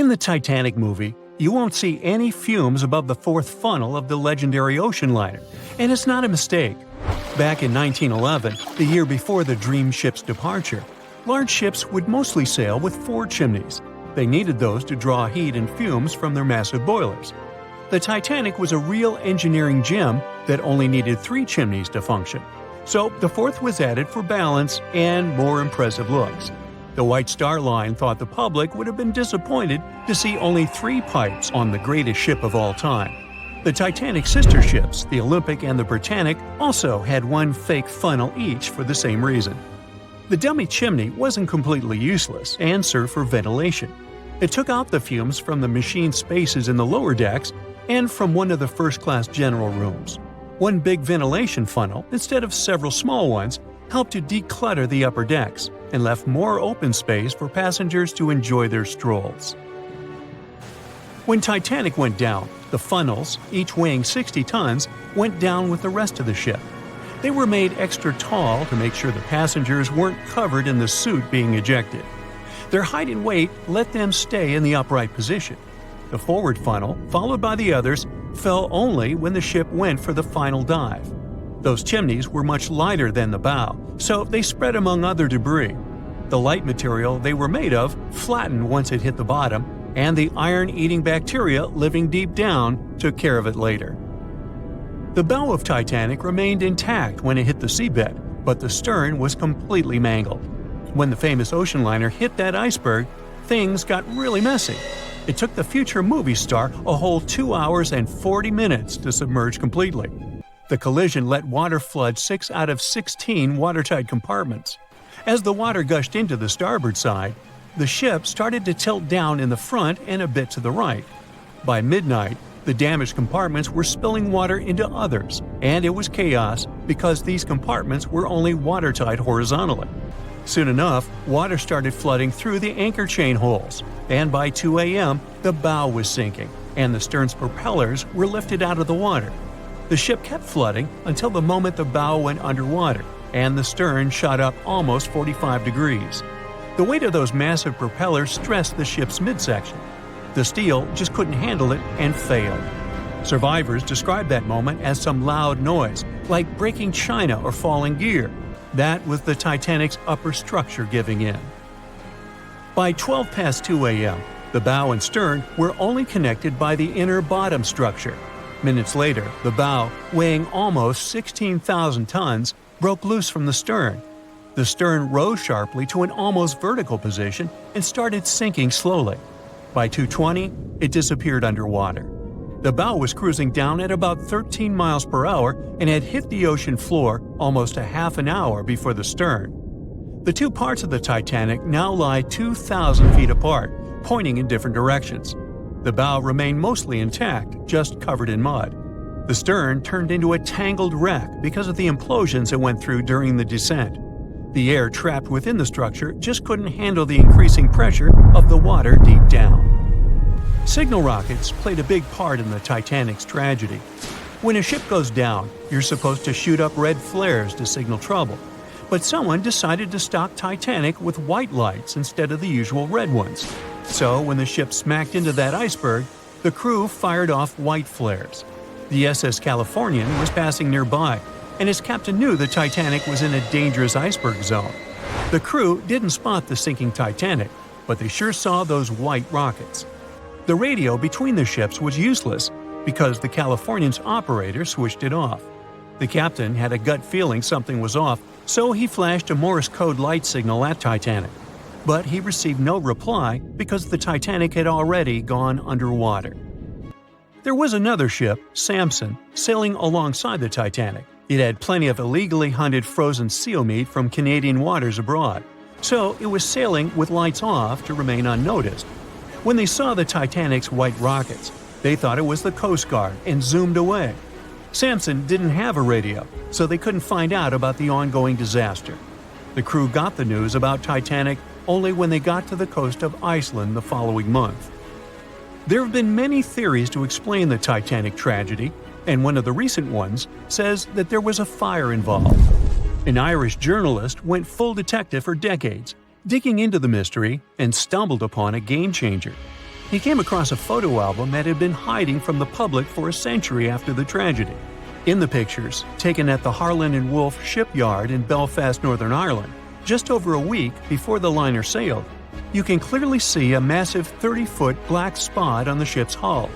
In the Titanic movie, you won't see any fumes above the fourth funnel of the legendary ocean liner, and it's not a mistake. Back in 1911, the year before the Dream ship's departure, large ships would mostly sail with 4 chimneys. They needed those to draw heat and fumes from their massive boilers. The Titanic was a real engineering gem that only needed 3 chimneys to function. So the fourth was added for balance and more impressive looks. The White Star Line thought the public would have been disappointed to see only 3 pipes on the greatest ship of all time. The Titanic's sister ships, the Olympic and the Britannic, also had 1 fake funnel each for the same reason. The dummy chimney wasn't completely useless and served for ventilation. It took out the fumes from the machine spaces in the lower decks and from one of the first-class general rooms. 1 big ventilation funnel, instead of several small ones, helped to declutter the upper decks and left more open space for passengers to enjoy their strolls. When Titanic went down, the funnels, each weighing 60 tons, went down with the rest of the ship. They were made extra tall to make sure the passengers weren't covered in the soot being ejected. Their height and weight let them stay in the upright position. The forward funnel, followed by the others, fell only when the ship went for the final dive. Those chimneys were much lighter than the bow, so they spread among other debris. The light material they were made of flattened once it hit the bottom, and the iron-eating bacteria living deep down took care of it later. The bow of Titanic remained intact when it hit the seabed, but the stern was completely mangled. When the famous ocean liner hit that iceberg, things got really messy. It took the future movie star a whole 2 hours and 40 minutes to submerge completely. The collision let water flood 6 out of 16 watertight compartments. As the water gushed into the starboard side, the ship started to tilt down in the front and a bit to the right. By midnight, the damaged compartments were spilling water into others, and it was chaos because these compartments were only watertight horizontally. Soon enough, water started flooding through the anchor chain holes, and by 2 a.m., the bow was sinking, and the stern's propellers were lifted out of the water. The ship kept flooding until the moment the bow went underwater, and the stern shot up almost 45 degrees. The weight of those massive propellers stressed the ship's midsection. The steel just couldn't handle it and failed. Survivors described that moment as some loud noise, like breaking china or falling gear. That was the Titanic's upper structure giving in. By 12 past 2 a.m., the bow and stern were only connected by the inner bottom structure. Minutes later, the bow, weighing almost 16,000 tons, broke loose from the stern. The stern rose sharply to an almost vertical position and started sinking slowly. By 2:20, it disappeared underwater. The bow was cruising down at about 13 miles per hour and had hit the ocean floor almost a half an hour before the stern. The 2 parts of the Titanic now lie 2,000 feet apart, pointing in different directions. The bow remained mostly intact, just covered in mud. The stern turned into a tangled wreck because of the implosions it went through during the descent. The air trapped within the structure just couldn't handle the increasing pressure of the water deep down. Signal rockets played a big part in the Titanic's tragedy. When a ship goes down, you're supposed to shoot up red flares to signal trouble. But someone decided to stock Titanic with white lights instead of the usual red ones. So when the ship smacked into that iceberg, the crew fired off white flares. The SS Californian was passing nearby, and his captain knew the Titanic was in a dangerous iceberg zone. The crew didn't spot the sinking Titanic, but they sure saw those white rockets. The radio between the ships was useless because the Californian's operator switched it off. The captain had a gut feeling something was off, so he flashed a Morse code light signal at Titanic. But he received no reply because the Titanic had already gone underwater. There was another ship, Samson, sailing alongside the Titanic. It had plenty of illegally hunted frozen seal meat from Canadian waters abroad, so it was sailing with lights off to remain unnoticed. When they saw the Titanic's white rockets, they thought it was the Coast Guard and zoomed away. Samson didn't have a radio, so they couldn't find out about the ongoing disaster. The crew got the news about Titanic only when they got to the coast of Iceland the following month. There have been many theories to explain the Titanic tragedy, and one of the recent ones says that there was a fire involved. An Irish journalist went full detective for decades, digging into the mystery, and stumbled upon a game-changer. He came across a photo album that had been hiding from the public for a century after the tragedy. In the pictures, taken at the Harland and Wolff shipyard in Belfast, Northern Ireland, just over a week before the liner sailed, you can clearly see a massive 30-foot black spot on the ship's hull.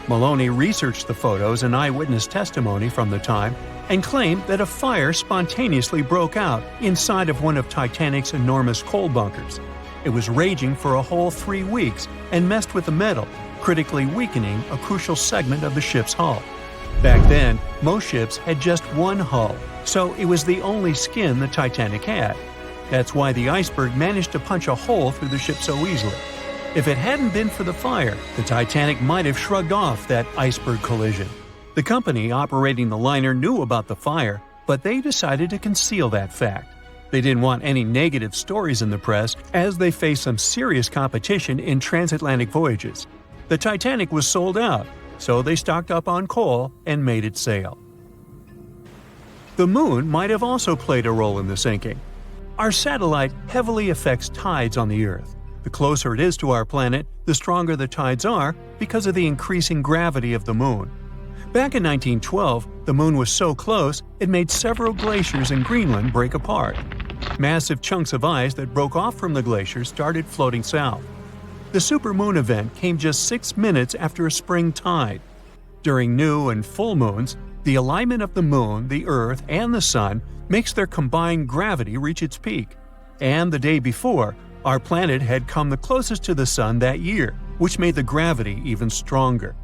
Maloney researched the photos and eyewitness testimony from the time and claimed that a fire spontaneously broke out inside of one of Titanic's enormous coal bunkers. It was raging for a whole 3 weeks and messed with the metal, critically weakening a crucial segment of the ship's hull. Back then, most ships had just one hull, so it was the only skin the Titanic had. That's why the Iceberg managed to punch a hole through the ship so easily. If it hadn't been for the fire, the Titanic might have shrugged off that iceberg collision. The company operating the liner knew about the fire, but they decided to conceal that fact. They didn't want any negative stories in the press as they faced some serious competition in transatlantic voyages. The Titanic was sold out, so they stocked up on coal and made it sail. The moon might have also played a role in the sinking. Our satellite heavily affects tides on the Earth. The closer it is to our planet, the stronger the tides are because of the increasing gravity of the moon. Back in 1912, the moon was so close it made several glaciers in Greenland break apart. Massive chunks of ice that broke off from the glaciers started floating south. The supermoon event came just 6 minutes after a spring tide. During new and full moons, the alignment of the moon, the Earth, and the sun makes their combined gravity reach its peak. And the day before, our planet had come the closest to the sun that year, which made the gravity even stronger.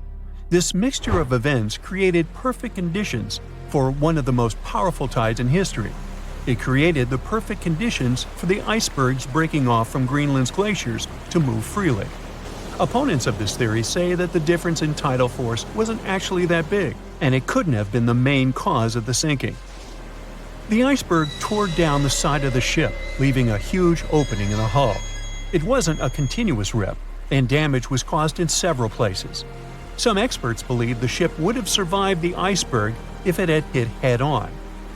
This mixture of events created perfect conditions for one of the most powerful tides in history. It created the perfect conditions for the icebergs breaking off from Greenland's glaciers to move freely. Opponents of this theory say that the difference in tidal force wasn't actually that big, and it couldn't have been the main cause of the sinking. The iceberg tore down the side of the ship, leaving a huge opening in the hull. It wasn't a continuous rip, and damage was caused in several places. Some experts believe the ship would have survived the iceberg if it had hit head-on.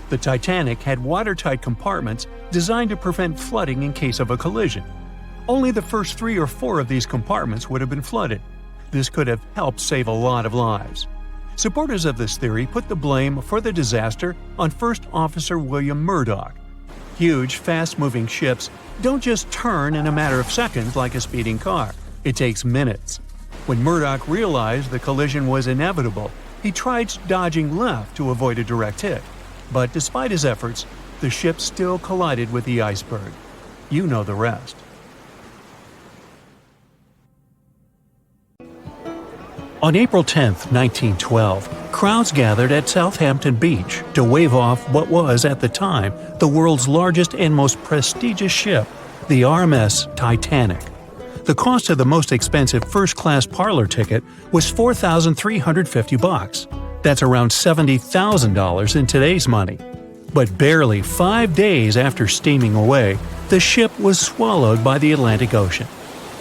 The Titanic had watertight compartments designed to prevent flooding in case of a collision. Only the first 3 or 4 of these compartments would have been flooded. This could have helped save a lot of lives. Supporters of this theory put the blame for the disaster on First Officer William Murdoch. Huge, fast-moving ships don't just turn in a matter of seconds like a speeding car. It takes minutes. When Murdoch realized the collision was inevitable, he tried dodging left to avoid a direct hit. But despite his efforts, the ship still collided with the iceberg. You know the rest. On April 10, 1912, crowds gathered at Southampton Beach to wave off what was, at the time, the world's largest and most prestigious ship, the RMS Titanic. The cost of the most expensive first-class parlor ticket was $4,350. That's around $70,000 in today's money. But barely 5 days after steaming away, the ship was swallowed by the Atlantic Ocean.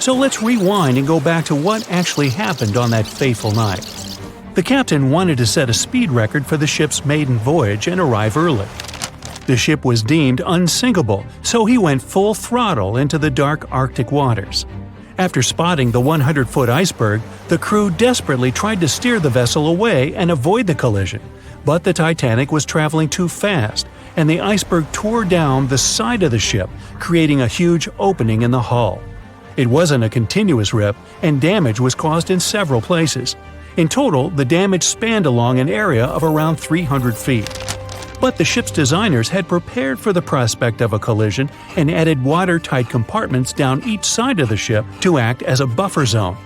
So let's rewind and go back to what actually happened on that fateful night. The captain wanted to set a speed record for the ship's maiden voyage and arrive early. The ship was deemed unsinkable, so he went full throttle into the dark Arctic waters. After spotting the 100-foot iceberg, the crew desperately tried to steer the vessel away and avoid the collision, but the Titanic was traveling too fast, and the iceberg tore down the side of the ship, creating a huge opening in the hull. It wasn't a continuous rip, and damage was caused in several places. In total, the damage spanned along an area of around 300 feet. But the ship's designers had prepared for the prospect of a collision and added watertight compartments down each side of the ship to act as a buffer zone.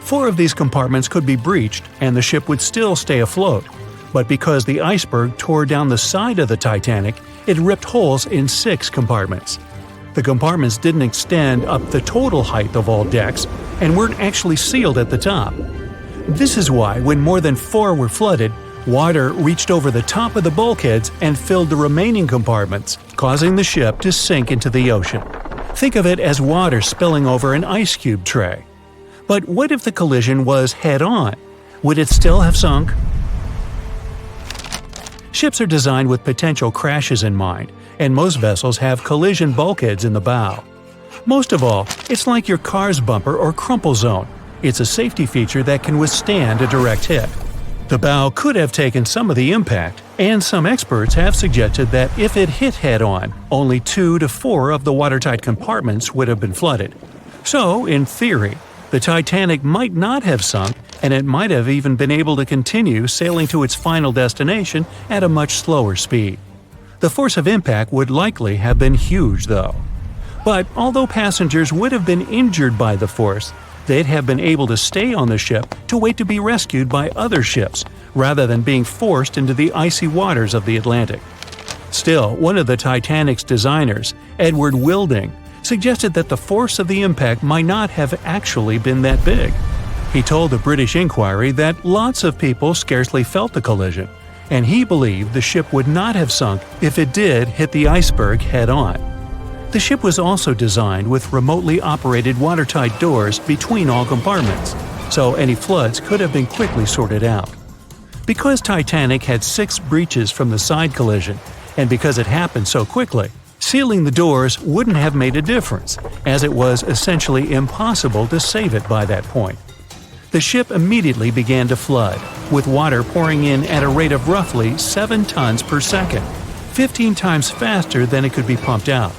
4 of these compartments could be breached and the ship would still stay afloat. But because the iceberg tore down the side of the Titanic, it ripped holes in 6 compartments. The compartments didn't extend up the total height of all decks and weren't actually sealed at the top. This is why, when more than 4 were flooded, water reached over the top of the bulkheads and filled the remaining compartments, causing the ship to sink into the ocean. Think of it as water spilling over an ice cube tray. But what if the collision was head-on? Would it still have sunk? Ships are designed with potential crashes in mind, and most vessels have collision bulkheads in the bow. Most of all, it's like your car's bumper or crumple zone. It's a safety feature that can withstand a direct hit. The bow could have taken some of the impact, and some experts have suggested that if it hit head-on, only 2 to 4 of the watertight compartments would have been flooded. So, in theory, the Titanic might not have sunk, and it might have even been able to continue sailing to its final destination at a much slower speed. The force of impact would likely have been huge, though. But although passengers would have been injured by the force, they'd have been able to stay on the ship to wait to be rescued by other ships, rather than being forced into the icy waters of the Atlantic. Still, one of the Titanic's designers, Edward Welding, suggested that the force of the impact might not have actually been that big. He told the British Inquiry that lots of people scarcely felt the collision, and he believed the ship would not have sunk if it did hit the iceberg head-on. The ship was also designed with remotely operated watertight doors between all compartments, so any floods could have been quickly sorted out. Because Titanic had 6 breaches from the side collision, and because it happened so quickly, sealing the doors wouldn't have made a difference, as it was essentially impossible to save it by that point. The ship immediately began to flood, with water pouring in at a rate of roughly 7 tons per second, 15 times faster than it could be pumped out.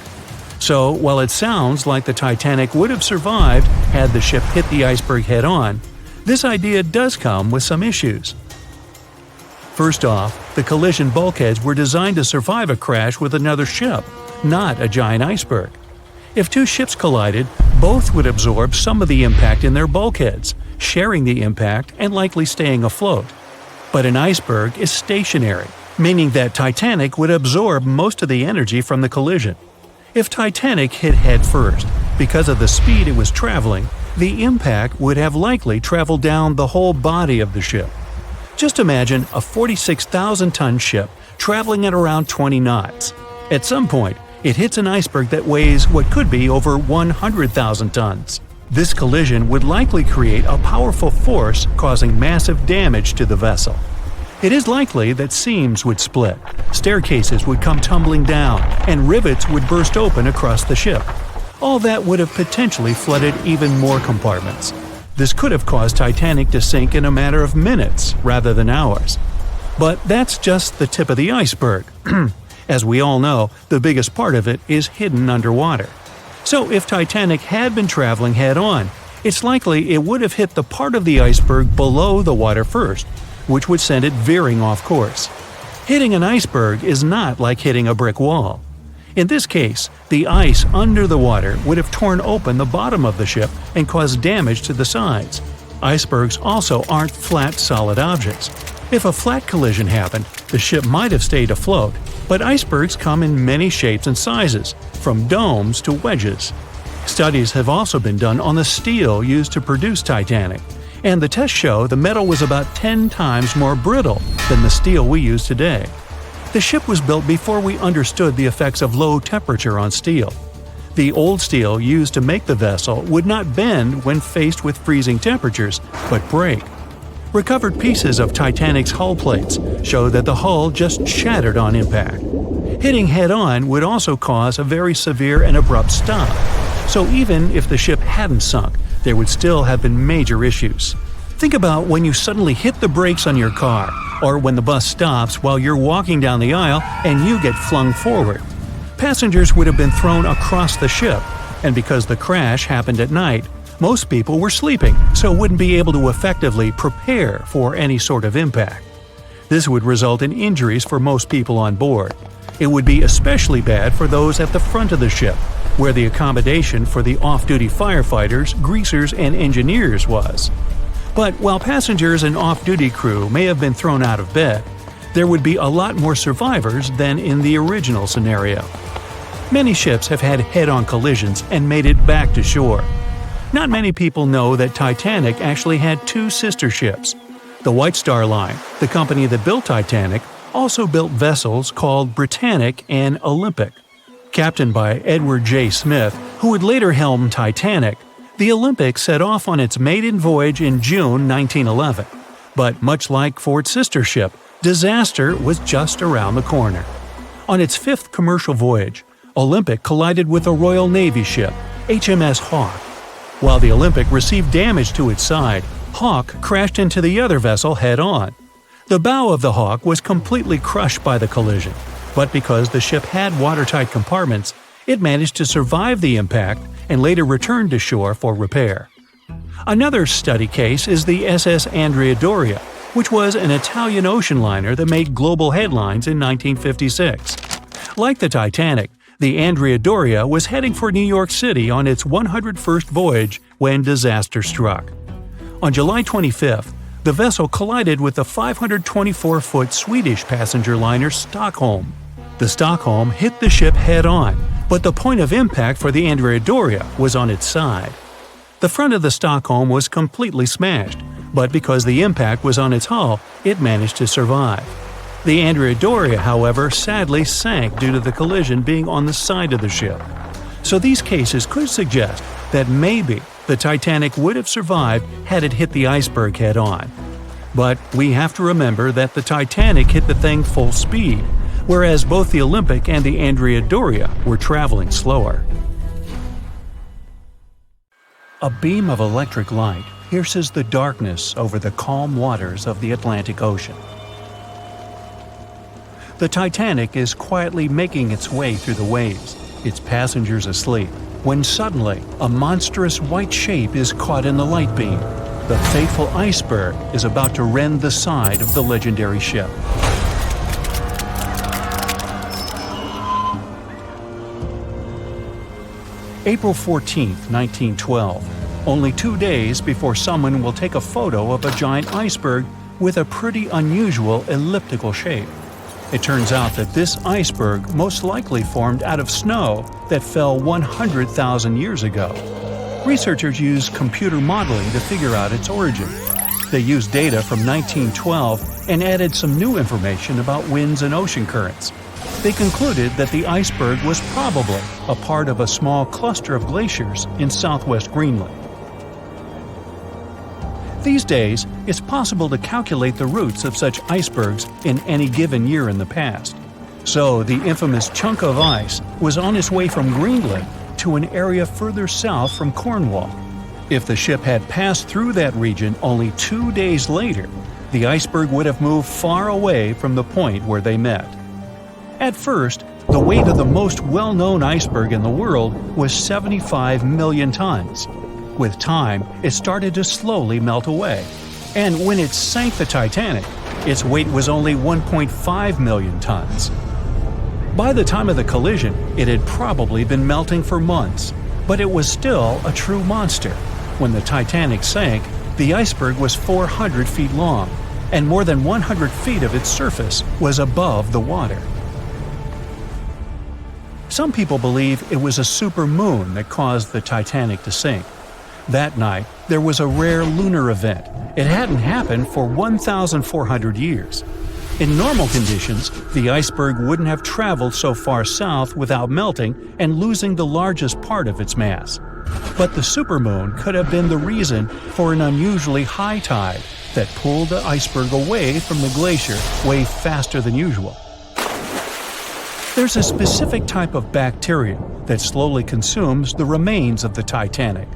So, while it sounds like the Titanic would have survived had the ship hit the iceberg head-on, this idea does come with some issues. First off, the collision bulkheads were designed to survive a crash with another ship, not a giant iceberg. If 2 ships collided, both would absorb some of the impact in their bulkheads, sharing the impact and likely staying afloat. But an iceberg is stationary, meaning that Titanic would absorb most of the energy from the collision. If Titanic hit head first, because of the speed it was traveling, the impact would have likely traveled down the whole body of the ship. Just imagine a 46,000-ton ship traveling at around 20 knots. At some point, it hits an iceberg that weighs what could be over 100,000 tons. This collision would likely create a powerful force causing massive damage to the vessel. It is likely that seams would split, staircases would come tumbling down, and rivets would burst open across the ship. All that would have potentially flooded even more compartments. This could have caused Titanic to sink in a matter of minutes rather than hours. But that's just the tip of the iceberg. As we all know, the biggest part of it is hidden underwater. So if Titanic had been traveling head-on, it's likely it would have hit the part of the iceberg below the water first, which would send it veering off course. Hitting an iceberg is not like hitting a brick wall. In this case, the ice under the water would have torn open the bottom of the ship and caused damage to the sides. Icebergs also aren't flat, solid objects. If a flat collision happened, the ship might have stayed afloat, but icebergs come in many shapes and sizes, from domes to wedges. Studies have also been done on the steel used to produce Titanic, and the tests show the metal was about 10 times more brittle than the steel we use today. The ship was built before we understood the effects of low temperature on steel. The old steel used to make the vessel would not bend when faced with freezing temperatures, but break. Recovered pieces of Titanic's hull plates show that the hull just shattered on impact. Hitting head-on would also cause a very severe and abrupt stop, so even if the ship hadn't sunk, there would still have been major issues. Think about when you suddenly hit the brakes on your car, or when the bus stops while you're walking down the aisle and you get flung forward. Passengers would have been thrown across the ship, and because the crash happened at night, most people were sleeping, so wouldn't be able to effectively prepare for any sort of impact. This would result in injuries for most people on board. It would be especially bad for those at the front of the ship, where the accommodation for the off-duty firefighters, greasers, and engineers was. But while passengers and off-duty crew may have been thrown out of bed, there would be a lot more survivors than in the original scenario. Many ships have had head-on collisions and made it back to shore. Not many people know that Titanic actually had 2 sister ships. The White Star Line, the company that built Titanic, also built vessels called Britannic and Olympic. Captained by Edward J. Smith, who would later helm Titanic, the Olympic set off on its maiden voyage in June 1911. But much like for its sister ship, disaster was just around the corner. On its 5th commercial voyage, Olympic collided with a Royal Navy ship, HMS Hawke. While the Olympic received damage to its side, Hawke crashed into the other vessel head-on. The bow of the Hawke was completely crushed by the collision, but because the ship had watertight compartments, it managed to survive the impact and later returned to shore for repair. Another study case is the SS Andrea Doria, which was an Italian ocean liner that made global headlines in 1956. Like the Titanic, the Andrea Doria was heading for New York City on its 101st voyage when disaster struck. On July 25th, the vessel collided with the 524-foot Swedish passenger liner Stockholm. The Stockholm hit the ship head-on, but the point of impact for the Andrea Doria was on its side. The front of the Stockholm was completely smashed, but because the impact was on its hull, it managed to survive. The Andrea Doria, however, sadly sank due to the collision being on the side of the ship. So these cases could suggest that maybe the Titanic would have survived had it hit the iceberg head-on. But we have to remember that the Titanic hit the thing full speed, whereas both the Olympic and the Andrea Doria were traveling slower. A beam of electric light pierces the darkness over the calm waters of the Atlantic Ocean. The Titanic is quietly making its way through the waves, its passengers asleep, when suddenly a monstrous white shape is caught in the light beam. The fateful iceberg is about to rend the side of the legendary ship. April 14, 1912, only 2 days before someone will take a photo of a giant iceberg with a pretty unusual elliptical shape. It turns out that this iceberg most likely formed out of snow that fell 100,000 years ago. Researchers used computer modeling to figure out its origin. They used data from 1912 and added some new information about winds and ocean currents. They concluded that the iceberg was probably a part of a small cluster of glaciers in southwest Greenland. These days, it's possible to calculate the routes of such icebergs in any given year in the past. So the infamous chunk of ice was on its way from Greenland to an area further south from Cornwall. If the ship had passed through that region only 2 days later, the iceberg would have moved far away from the point where they met. At first, the weight of the most well-known iceberg in the world was 75 million tons. With time, it started to slowly melt away, and when it sank the Titanic, its weight was only 1.5 million tons. By the time of the collision, it had probably been melting for months, but it was still a true monster. When the Titanic sank, the iceberg was 400 feet long, and more than 100 feet of its surface was above the water. Some people believe it was a supermoon that caused the Titanic to sink. That night, there was a rare lunar event. It hadn't happened for 1,400 years. In normal conditions, the iceberg wouldn't have traveled so far south without melting and losing the largest part of its mass. But the supermoon could have been the reason for an unusually high tide that pulled the iceberg away from the glacier way faster than usual. There's a specific type of bacteria that slowly consumes the remains of the Titanic.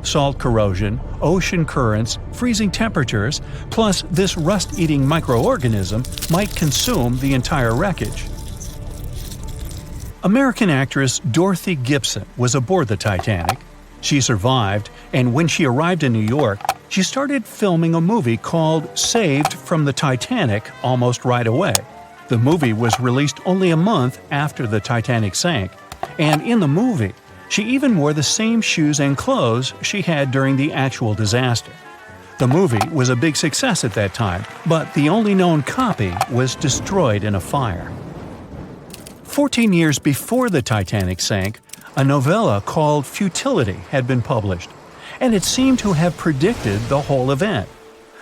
Salt corrosion, ocean currents, freezing temperatures, plus this rust-eating microorganism might consume the entire wreckage. American actress Dorothy Gibson was aboard the Titanic. She survived, and when she arrived in New York, she started filming a movie called Saved from the Titanic almost right away. The movie was released only a month after the Titanic sank, and in the movie, she even wore the same shoes and clothes she had during the actual disaster. The movie was a big success at that time, but the only known copy was destroyed in a fire. 14 years before the Titanic sank, a novella called Futility had been published, and it seemed to have predicted the whole event.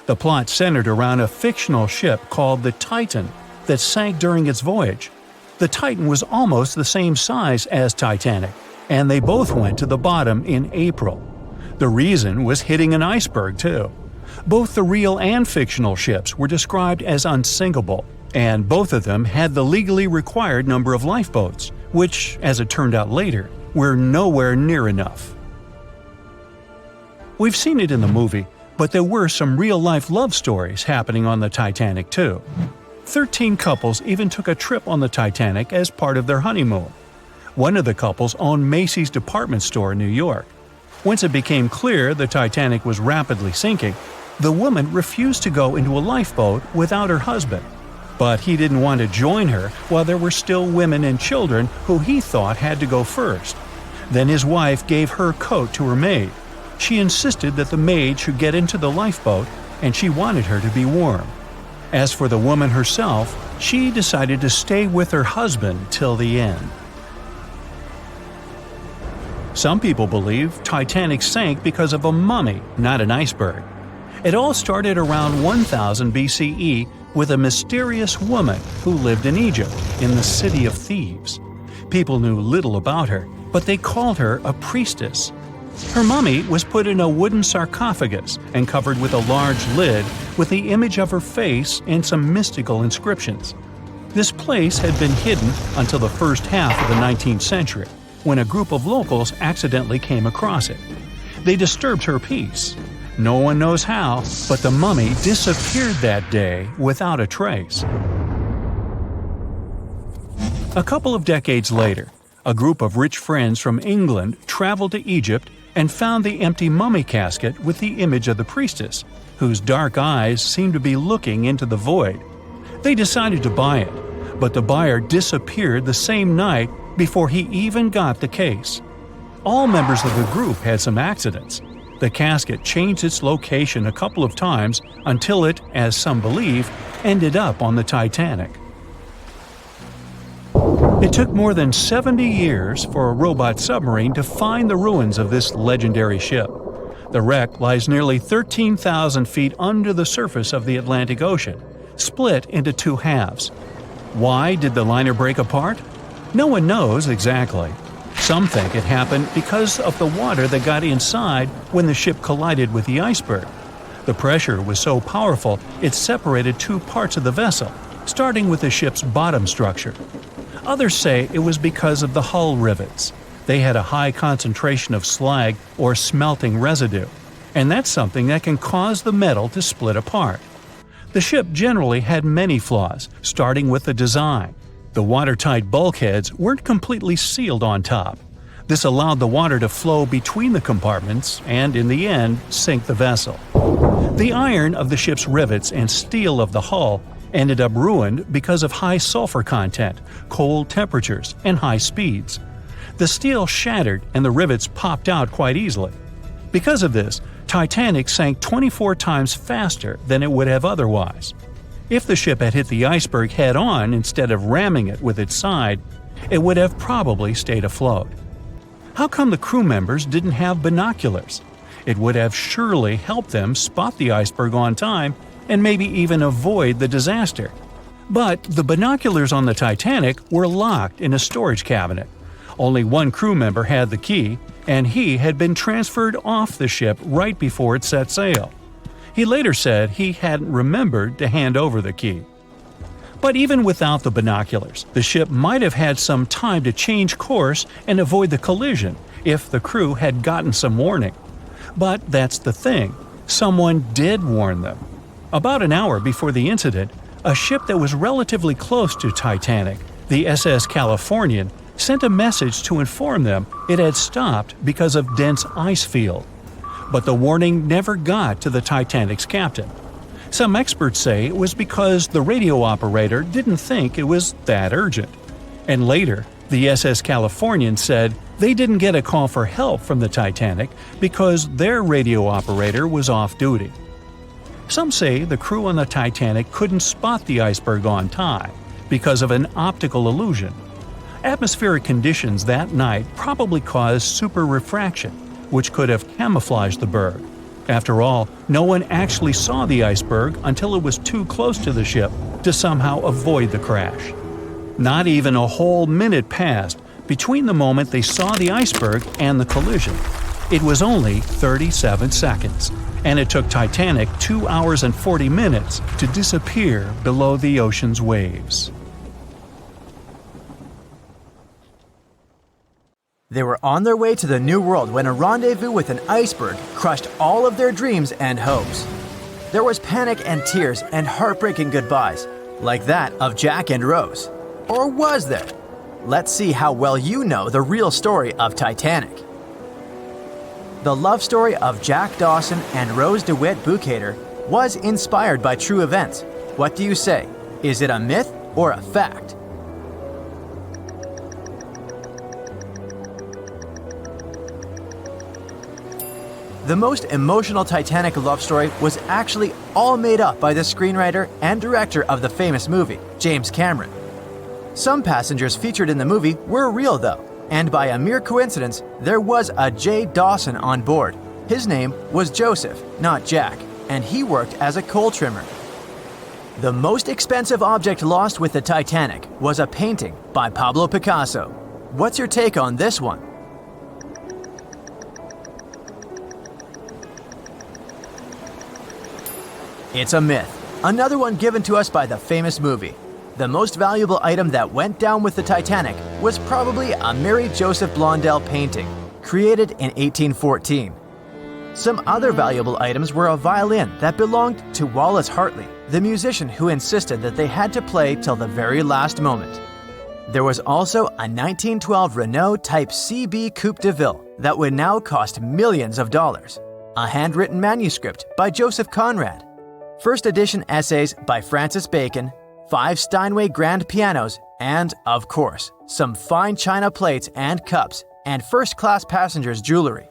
The plot centered around a fictional ship called the Titan that sank during its voyage. The Titan was almost the same size as Titanic, and they both went to the bottom in April. The reason was hitting an iceberg, too. Both the real and fictional ships were described as unsinkable, and both of them had the legally required number of lifeboats, which, as it turned out later, were nowhere near enough. We've seen it in the movie, but there were some real-life love stories happening on the Titanic too. 13 couples even took a trip on the Titanic as part of their honeymoon. One of the couples owned Macy's department store in New York. Once it became clear the Titanic was rapidly sinking, the woman refused to go into a lifeboat without her husband. But he didn't want to join her while there were still women and children who he thought had to go first. Then his wife gave her coat to her maid. She insisted that the maid should get into the lifeboat, and she wanted her to be warm. As for the woman herself, she decided to stay with her husband till the end. Some people believe Titanic sank because of a mummy, not an iceberg. It all started around 1000 BCE with a mysterious woman who lived in Egypt, in the City of Thieves. People knew little about her, but they called her a priestess. Her mummy was put in a wooden sarcophagus and covered with a large lid with the image of her face and some mystical inscriptions. This place had been hidden until the first half of the 19th century, when a group of locals accidentally came across it. They disturbed her peace. No one knows how, but the mummy disappeared that day without a trace. A couple of decades later, a group of rich friends from England traveled to Egypt and found the empty mummy casket with the image of the priestess, whose dark eyes seemed to be looking into the void. They decided to buy it, but the buyer disappeared the same night before he even got the case. All members of the group had some accidents. The casket changed its location a couple of times until it, as some believe, ended up on the Titanic. It took more than 70 years for a robot submarine to find the ruins of this legendary ship. The wreck lies nearly 13,000 feet under the surface of the Atlantic Ocean, split into two halves. Why did the liner break apart? No one knows exactly. Some think it happened because of the water that got inside when the ship collided with the iceberg. The pressure was so powerful it separated two parts of the vessel, starting with the ship's bottom structure. Others say it was because of the hull rivets. They had a high concentration of slag or smelting residue, and that's something that can cause the metal to split apart. The ship generally had many flaws, starting with the design. The watertight bulkheads weren't completely sealed on top. This allowed the water to flow between the compartments and, in the end, sink the vessel. The iron of the ship's rivets and steel of the hull ended up ruined because of high sulfur content, cold temperatures, and high speeds. The steel shattered and the rivets popped out quite easily. Because of this, Titanic sank 24 times faster than it would have otherwise. If the ship had hit the iceberg head-on instead of ramming it with its side, it would have probably stayed afloat. How come the crew members didn't have binoculars? It would have surely helped them spot the iceberg on time and maybe even avoid the disaster. But the binoculars on the Titanic were locked in a storage cabinet. Only one crew member had the key, and he had been transferred off the ship right before it set sail. He later said he hadn't remembered to hand over the key. But even without the binoculars, the ship might have had some time to change course and avoid the collision if the crew had gotten some warning. But that's the thing, someone did warn them. About an hour before the incident, a ship that was relatively close to Titanic, the SS Californian, sent a message to inform them it had stopped because of dense ice field. But the warning never got to the Titanic's captain. Some experts say it was because the radio operator didn't think it was that urgent. And later, the SS Californian said they didn't get a call for help from the Titanic because their radio operator was off duty. Some say the crew on the Titanic couldn't spot the iceberg on time because of an optical illusion. Atmospheric conditions that night probably caused super-refraction, which could have camouflaged the berg. After all, no one actually saw the iceberg until it was too close to the ship to somehow avoid the crash. Not even a whole minute passed between the moment they saw the iceberg and the collision. It was only 37 seconds, and it took Titanic 2 hours and 40 minutes to disappear below the ocean's waves. They were on their way to the New World when a rendezvous with an iceberg crushed all of their dreams and hopes. There was panic and tears and heartbreaking goodbyes, like that of Jack and Rose. Or was there? Let's see how well you know the real story of Titanic. The love story of Jack Dawson and Rose DeWitt Bukater was inspired by true events. What do you say? Is it a myth or a fact? The most emotional Titanic love story was actually all made up by the screenwriter and director of the famous movie, James Cameron. Some passengers featured in the movie were real though, and by a mere coincidence, there was a J. Dawson on board. His name was Joseph, not Jack, and he worked as a coal trimmer. The most expensive object lost with the Titanic was a painting by Pablo Picasso. What's your take on this one? It's a myth, another one given to us by the famous movie. The most valuable item that went down with the Titanic was probably a Mary Joseph Blondell painting, created in 1814. Some other valuable items were a violin that belonged to Wallace Hartley, the musician who insisted that they had to play till the very last moment. There was also a 1912 Renault Type CB Coupe de Ville that would now cost millions of dollars, a handwritten manuscript by Joseph Conrad, first edition essays by Francis Bacon, 5 Steinway grand pianos, and, of course, some fine china plates and cups and first-class passengers' jewelry.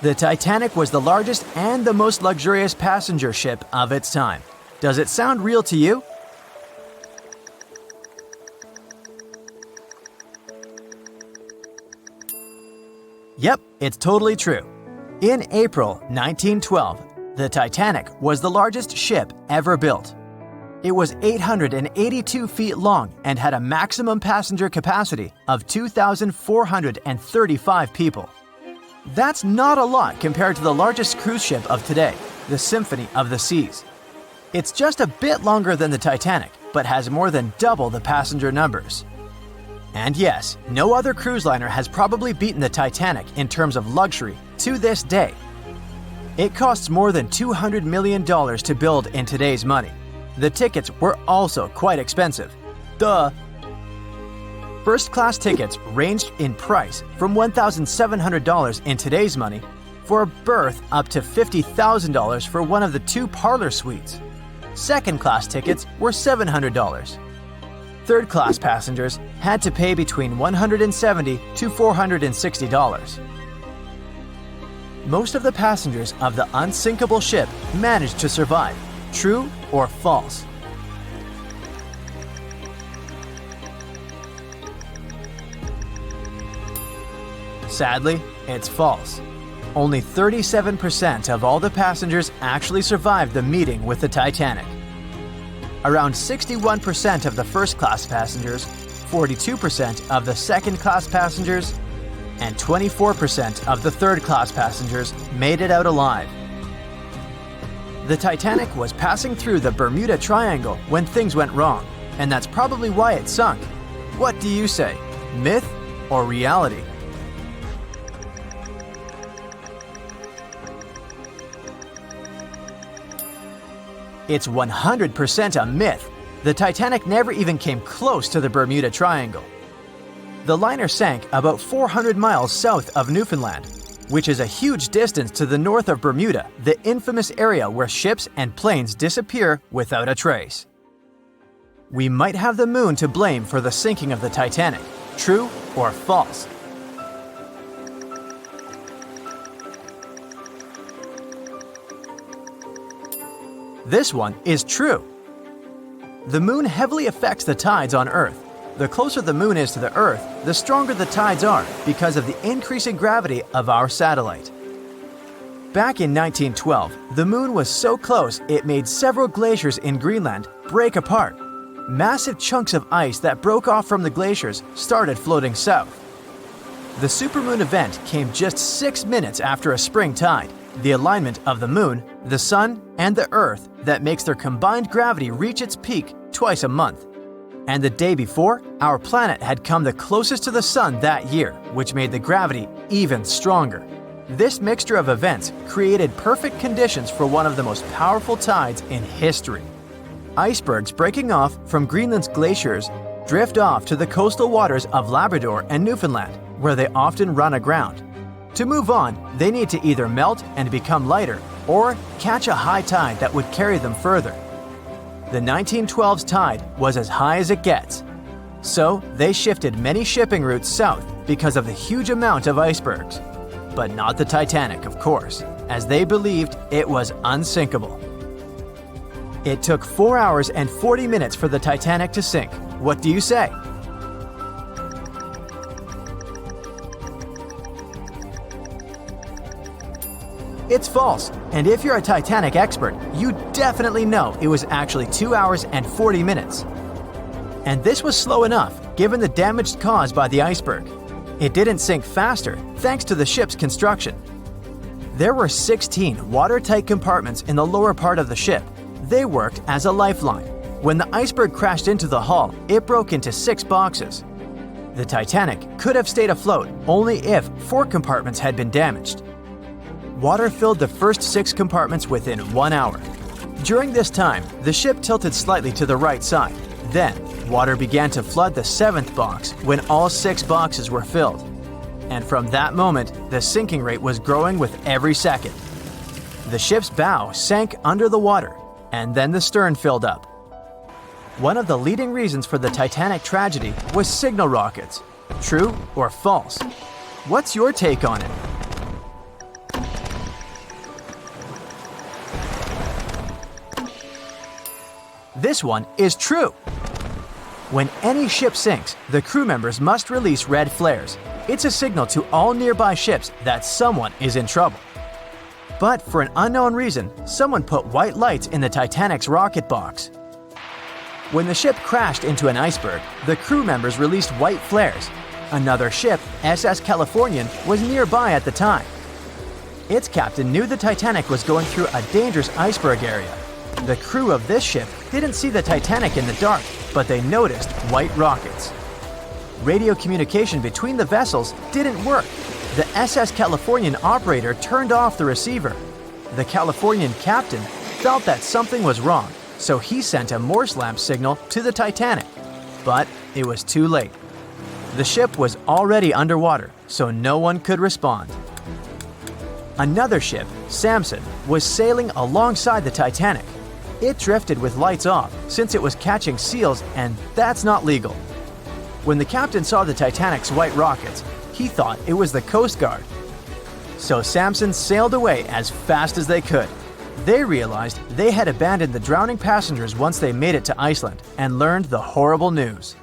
The Titanic was the largest and the most luxurious passenger ship of its time. Does it sound real to you? Yep, it's totally true. In April 1912, the Titanic was the largest ship ever built. It was 882 feet long and had a maximum passenger capacity of 2,435 people. That's not a lot compared to the largest cruise ship of today, the Symphony of the Seas. It's just a bit longer than the Titanic, but has more than double the passenger numbers. And yes, no other cruise liner has probably beaten the Titanic in terms of luxury to this day. It costs more than $200 million to build in today's money. The tickets were also quite expensive. Duh! First-class tickets ranged in price from $1,700 in today's money for a berth up to $50,000 for one of the 2 parlor suites. Second-class tickets were $700. Third-class passengers had to pay between $170 to $460. Most of the passengers of the unsinkable ship managed to survive. True or false? Sadly, it's false. Only 37% of all the passengers actually survived the meeting with the Titanic. Around 61% of the first-class passengers, 42% of the second-class passengers, and 24% of the third-class passengers made it out alive. The Titanic was passing through the Bermuda Triangle when things went wrong, and that's probably why it sunk. What do you say, myth or reality? It's 100% a myth. The Titanic never even came close to the Bermuda Triangle. The liner sank about 400 miles south of Newfoundland, which is a huge distance to the north of Bermuda, the infamous area where ships and planes disappear without a trace. We might have the moon to blame for the sinking of the Titanic. True or false? This one is true. The moon heavily affects the tides on Earth. The closer the moon is to the Earth, the stronger the tides are because of the increasing gravity of our satellite. Back in 1912, the moon was so close it made several glaciers in Greenland break apart. Massive chunks of ice that broke off from the glaciers started floating south. The supermoon event came just 6 minutes after a spring tide, the alignment of the moon, the sun, and the Earth that makes their combined gravity reach its peak twice a month. And the day before, our planet had come the closest to the sun that year, which made the gravity even stronger. This mixture of events created perfect conditions for one of the most powerful tides in history. Icebergs breaking off from Greenland's glaciers drift off to the coastal waters of Labrador and Newfoundland, where they often run aground. To move on, they need to either melt and become lighter or catch a high tide that would carry them further. The 1912's tide was as high as it gets. So they shifted many shipping routes south because of the huge amount of icebergs. But not the Titanic, of course, as they believed it was unsinkable. It took 4 hours and 40 minutes for the Titanic to sink. What do you say? It's false, and if you're a Titanic expert, you definitely know it was actually 2 hours and 40 minutes. And this was slow enough, given the damage caused by the iceberg. It didn't sink faster, thanks to the ship's construction. There were 16 watertight compartments in the lower part of the ship. They worked as a lifeline. When the iceberg crashed into the hull, it broke into 6 boxes. The Titanic could have stayed afloat only if 4 compartments had been damaged. Water filled the first 6 compartments within 1 hour. During this time, the ship tilted slightly to the right side. Then, water began to flood the 7th box when all 6 boxes were filled. And from that moment, the sinking rate was growing with every second. The ship's bow sank under the water, and then the stern filled up. One of the leading reasons for the Titanic tragedy was signal rockets. True or false? What's your take on it? This one is true. When any ship sinks, the crew members must release red flares. It's a signal to all nearby ships that someone is in trouble. But for an unknown reason, someone put white lights in the Titanic's rocket box. When the ship crashed into an iceberg, the crew members released white flares. Another ship, SS Californian, was nearby at the time. Its captain knew the Titanic was going through a dangerous iceberg area. The crew of this ship didn't see the Titanic in the dark, but they noticed white rockets. Radio communication between the vessels didn't work. The SS Californian operator turned off the receiver. The Californian captain felt that something was wrong, so he sent a Morse lamp signal to the Titanic. But it was too late. The ship was already underwater, so no one could respond. Another ship, Samson, was sailing alongside the Titanic. It drifted with lights off since it was catching seals, and that's not legal. When the captain saw the Titanic's white rockets, he thought it was the Coast Guard. So Samson sailed away as fast as they could. They realized they had abandoned the drowning passengers once they made it to Iceland and learned the horrible news.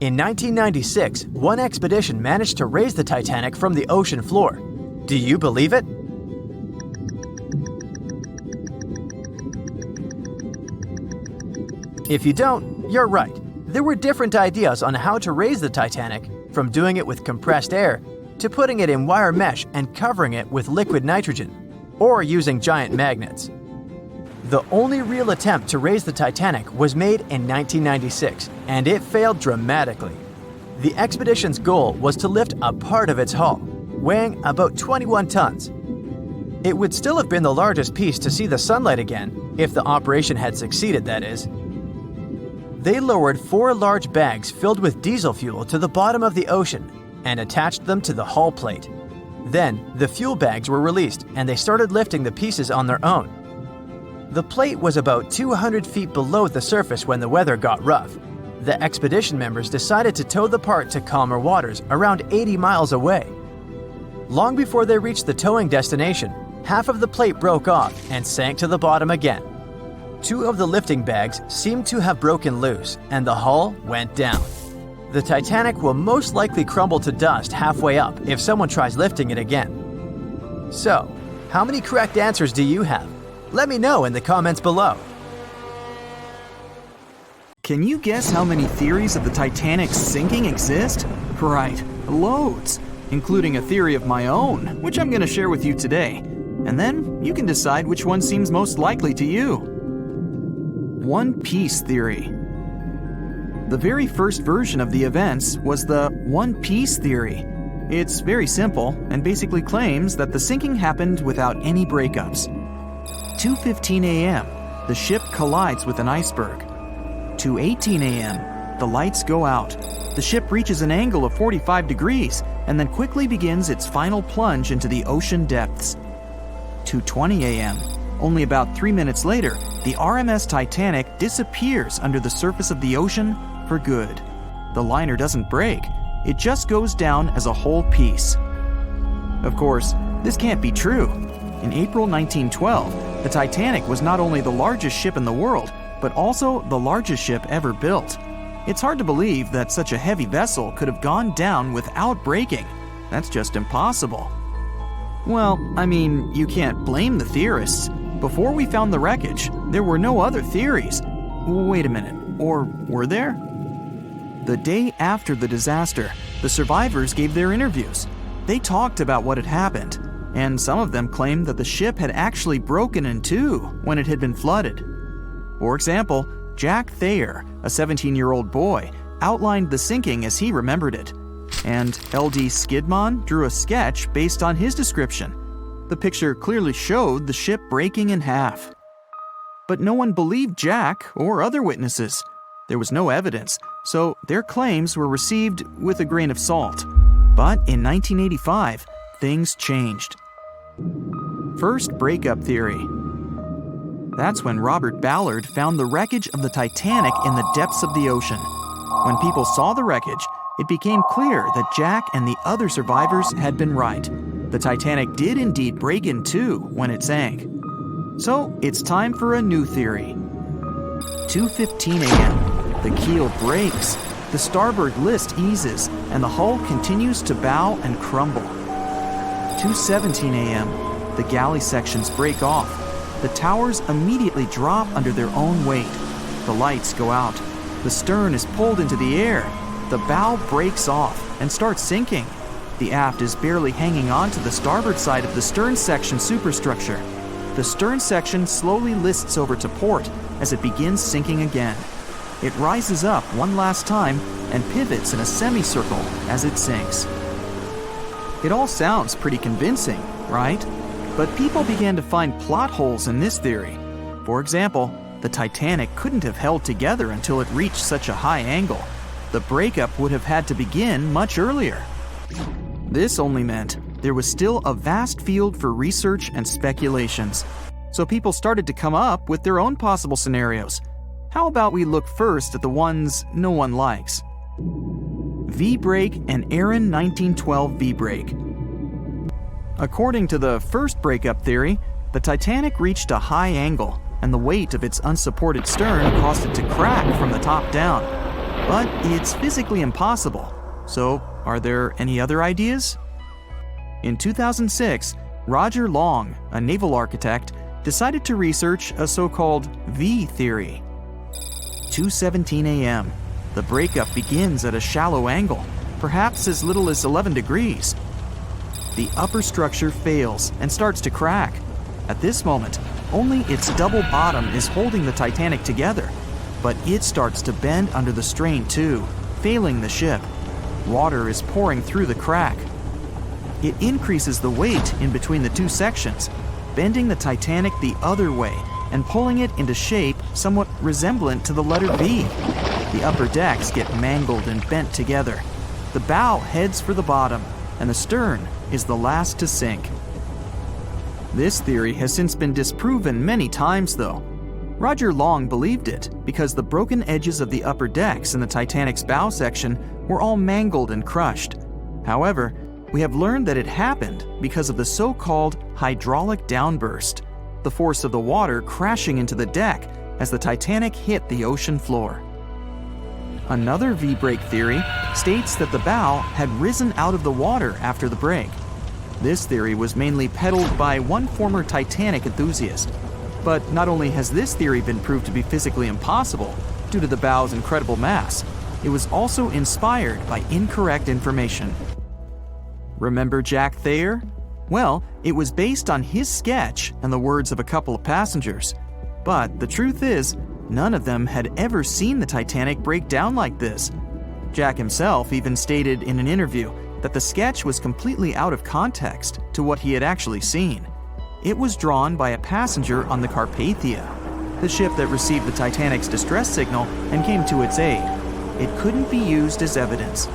In 1996, one expedition managed to raise the Titanic from the ocean floor. Do you believe it? If you don't, you're right. There were different ideas on how to raise the Titanic, from doing it with compressed air to putting it in wire mesh and covering it with liquid nitrogen, or using giant magnets. The only real attempt to raise the Titanic was made in 1996, and it failed dramatically. The expedition's goal was to lift a part of its hull, weighing about 21 tons. It would still have been the largest piece to see the sunlight again, if the operation had succeeded, that is. They lowered 4 large bags filled with diesel fuel to the bottom of the ocean and attached them to the hull plate. Then, the fuel bags were released and they started lifting the pieces on their own. The plate was about 200 feet below the surface when the weather got rough. The expedition members decided to tow the part to calmer waters around 80 miles away. Long before they reached the towing destination, half of the plate broke off and sank to the bottom again. 2 of the lifting bags seemed to have broken loose, and the hull went down. The Titanic will most likely crumble to dust halfway up if someone tries lifting it again. So, how many correct answers do you have? Let me know in the comments below. Can you guess how many theories of the Titanic's sinking exist? Right, loads, including a theory of my own, which I'm going to share with you today. And then you can decide which one seems most likely to you. One piece theory. The very first version of the events was the One Piece theory. It's very simple and basically claims that the sinking happened without any breakups. 2:15 a.m., the ship collides with an iceberg. 2:18 a.m., the lights go out. The ship reaches an angle of 45 degrees and then quickly begins its final plunge into the ocean depths. 2:20 a.m., only about 3 minutes later, the RMS Titanic disappears under the surface of the ocean for good. The liner doesn't break, it just goes down as a whole piece. Of course, this can't be true. In April 1912, the Titanic was not only the largest ship in the world, but also the largest ship ever built. It's hard to believe that such a heavy vessel could have gone down without breaking. That's just impossible. Well, I mean, you can't blame the theorists. Before we found the wreckage, there were no other theories. Wait a minute, or were there? The day after the disaster, the survivors gave their interviews. They talked about what had happened, and some of them claimed that the ship had actually broken in two when it had been flooded. For example, Jack Thayer, a 17-year-old boy, outlined the sinking as he remembered it, and L.D. Skidmon drew a sketch based on his description. The picture clearly showed the ship breaking in half. But no one believed Jack or other witnesses. There was no evidence, so their claims were received with a grain of salt. But in 1985, things changed. First, breakup theory. That's when Robert Ballard found the wreckage of the Titanic in the depths of the ocean. When people saw the wreckage, it became clear that Jack and the other survivors had been right. The Titanic did indeed break in two when it sank. So it's time for a new theory. 2:15 a.m. The keel breaks, the starboard list eases, and the hull continues to bow and crumble. 2:17 a.m. The galley sections break off. The towers immediately drop under their own weight. The lights go out. The stern is pulled into the air. The bow breaks off and starts sinking. The aft is barely hanging on to the starboard side of the stern section superstructure. The stern section slowly lists over to port as it begins sinking again. It rises up one last time and pivots in a semicircle as it sinks. It all sounds pretty convincing, right? But people began to find plot holes in this theory. For example, the Titanic couldn't have held together until it reached such a high angle. The breakup would have had to begin much earlier. This only meant there was still a vast field for research and speculations. So people started to come up with their own possible scenarios. How about we look first at the ones no one likes? V-break and Aaron 1912 V-break. According to the first breakup theory, the Titanic reached a high angle, and the weight of its unsupported stern caused it to crack from the top down. But it's physically impossible. So, are there any other ideas? In 2006, Roger Long, a naval architect, decided to research a so-called V theory. 2:17 a.m. The breakup begins at a shallow angle, perhaps as little as 11 degrees. The upper structure fails and starts to crack. At this moment, only its double bottom is holding the Titanic together, but it starts to bend under the strain too, failing the ship. Water is pouring through the crack. It increases the weight in between the two sections, bending the Titanic the other way and pulling it into shape somewhat resemblant to the letter V. The upper decks get mangled and bent together. The bow heads for the bottom, and the stern is the last to sink. This theory has since been disproven many times, though. Roger Long believed it because the broken edges of the upper decks in the Titanic's bow section were all mangled and crushed. However, we have learned that it happened because of the so-called hydraulic downburst, the force of the water crashing into the deck as the Titanic hit the ocean floor. Another V-break theory states that the bow had risen out of the water after the break. This theory was mainly peddled by one former Titanic enthusiast. But not only has this theory been proved to be physically impossible due to the bow's incredible mass, it was also inspired by incorrect information. Remember Jack Thayer? Well, it was based on his sketch and the words of a couple of passengers. But the truth is, None of them had ever seen the Titanic break down like this. Jack himself even stated in an interview that the sketch was completely out of context to what he had actually seen. It was drawn by a passenger on the Carpathia, the ship that received the Titanic's distress signal and came to its aid. It couldn't be used as evidence.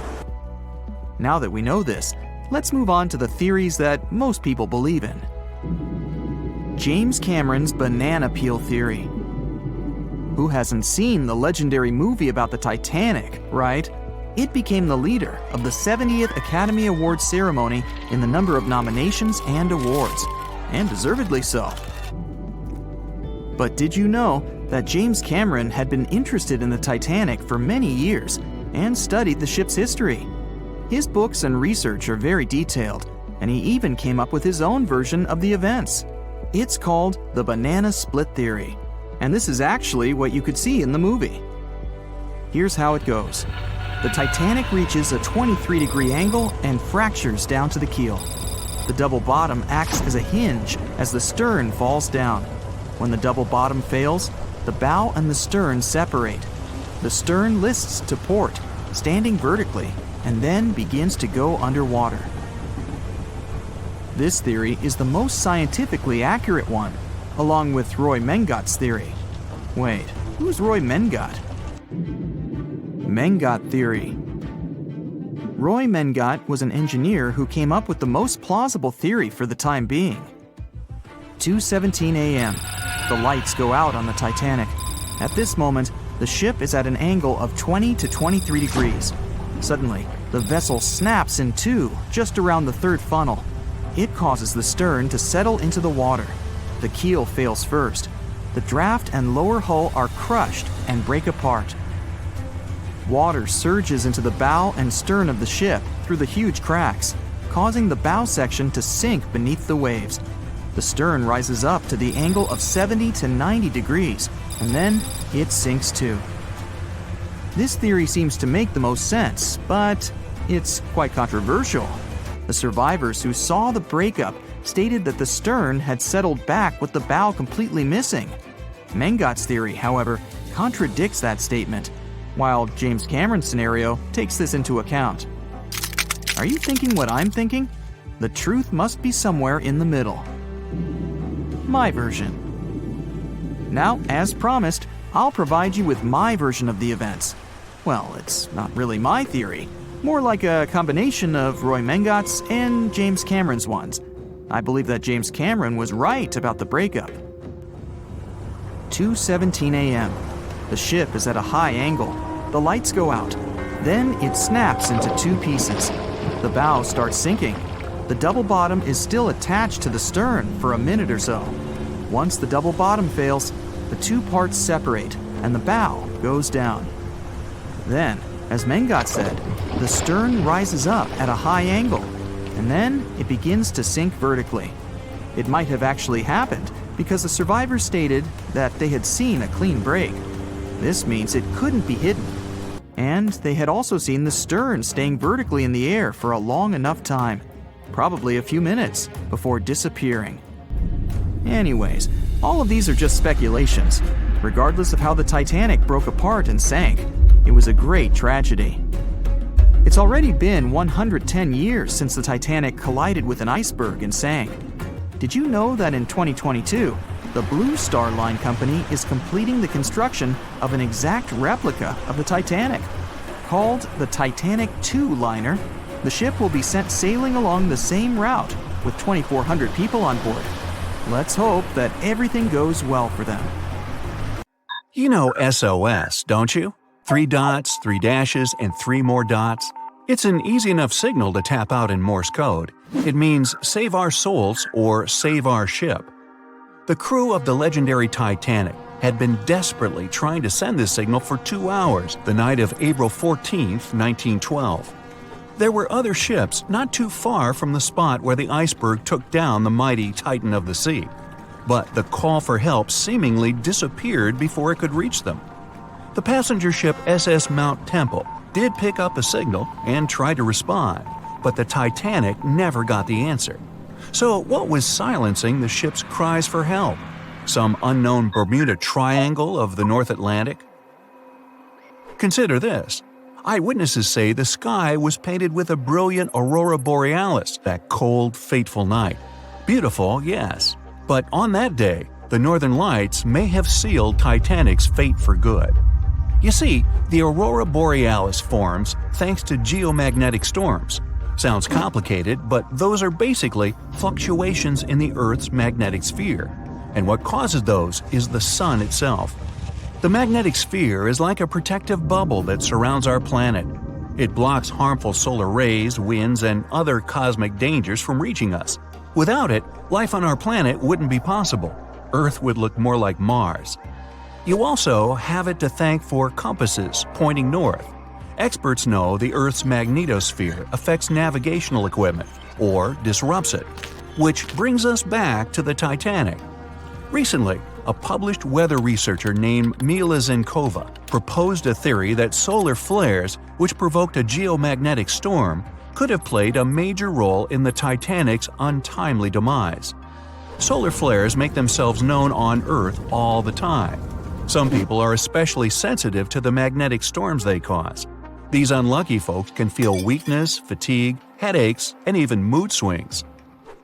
Now that we know this, let's move on to the theories that most people believe in. James Cameron's banana peel theory. Who hasn't seen the legendary movie about the Titanic, right? It became the leader of the 70th Academy Awards ceremony in the number of nominations and awards, and deservedly so. But did you know that James Cameron had been interested in the Titanic for many years and studied the ship's history? His books and research are very detailed, and he even came up with his own version of the events. It's called the banana split theory, and this is actually what you could see in the movie. Here's how it goes. The Titanic reaches a 23-degree angle and fractures down to the keel. The double bottom acts as a hinge as the stern falls down. When the double bottom fails, the bow and the stern separate. The stern lists to port, standing vertically, and then begins to go underwater. This theory is the most scientifically accurate one, along with Roy Mengat's theory. Wait, who's Roy Mengat? Mengat theory. Roy Mengat was an engineer who came up with the most plausible theory for the time being. 2:17 a.m. The lights go out on the Titanic. At this moment, the ship is at an angle of 20 to 23 degrees. Suddenly, the vessel snaps in two just around the third funnel. It causes the stern to settle into the water. The keel fails first. The draft and lower hull are crushed and break apart. Water surges into the bow and stern of the ship through the huge cracks, causing the bow section to sink beneath the waves. The stern rises up to the angle of 70 to 90 degrees, and then it sinks too. This theory seems to make the most sense, but it's quite controversial. The survivors who saw the breakup stated that the stern had settled back with the bow completely missing. Mengat's theory, however, contradicts that statement, while James Cameron's scenario takes this into account. Are you thinking what I'm thinking? The truth must be somewhere in the middle. My version. Now, as promised, I'll provide you with my version of the events. Well, it's not really my theory, more like a combination of Roy Mengat's and James Cameron's ones. I believe that James Cameron was right about the breakup. 2:17 a.m. The ship is at a high angle. The lights go out. Then it snaps into two pieces. The bow starts sinking. The double bottom is still attached to the stern for a minute or so. Once the double bottom fails, the two parts separate and the bow goes down. Then, as Mengat said, the stern rises up at a high angle, and then it begins to sink vertically. It might have actually happened because the survivors stated that they had seen a clean break. This means it couldn't be hidden. And they had also seen the stern staying vertically in the air for a long enough time, probably a few minutes, before disappearing. Anyways, all of these are just speculations. Regardless of how the Titanic broke apart and sank, it was a great tragedy. It's already been 110 years since the Titanic collided with an iceberg and sank. Did you know that in 2022, the Blue Star Line Company is completing the construction of an exact replica of the Titanic? Called the Titanic II liner, the ship will be sent sailing along the same route with 2,400 people on board. Let's hope that everything goes well for them. You know SOS, don't you? 3 dots, 3 dashes, and 3 more dots. It's an easy enough signal to tap out in Morse code. It means save our souls or save our ship. The crew of the legendary Titanic had been desperately trying to send this signal for 2 hours the night of April 14, 1912. There were other ships not too far from the spot where the iceberg took down the mighty Titan of the sea, but the call for help seemingly disappeared before it could reach them. The passenger ship SS Mount Temple did pick up a signal and try to respond, but the Titanic never got the answer. So what was silencing the ship's cries for help? Some unknown Bermuda Triangle of the North Atlantic? Consider this. Eyewitnesses say the sky was painted with a brilliant aurora borealis that cold, fateful night. Beautiful, yes. But on that day, the northern lights may have sealed Titanic's fate for good. You see, the aurora borealis forms thanks to geomagnetic storms. Sounds complicated, but those are basically fluctuations in the Earth's magnetic sphere. And what causes those is the sun itself. The magnetic sphere is like a protective bubble that surrounds our planet. It blocks harmful solar rays, winds, and other cosmic dangers from reaching us. Without it, life on our planet wouldn't be possible. Earth would look more like Mars. You also have it to thank for compasses pointing north. Experts know the Earth's magnetosphere affects navigational equipment, or disrupts it. Which brings us back to the Titanic. Recently, a published weather researcher named Mila Zenkova proposed a theory that solar flares, which provoked a geomagnetic storm, could have played a major role in the Titanic's untimely demise. Solar flares make themselves known on Earth all the time. Some people are especially sensitive to the magnetic storms they cause. These unlucky folks can feel weakness, fatigue, headaches, and even mood swings.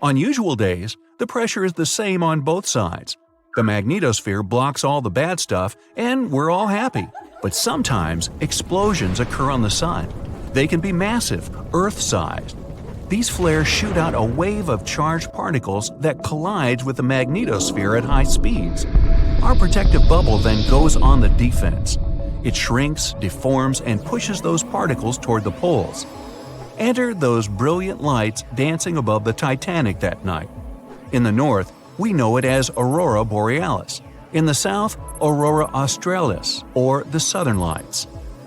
On usual days, the pressure is the same on both sides. The magnetosphere blocks all the bad stuff, and we're all happy. But sometimes, explosions occur on the sun. They can be massive, Earth-sized. These flares shoot out a wave of charged particles that collides with the magnetosphere at high speeds. Our protective bubble then goes on the defense. It shrinks, deforms, and pushes those particles toward the poles. Enter those brilliant lights dancing above the Titanic that night. In the north, we know it as Aurora Borealis. In the south, Aurora Australis, or the Southern Lights.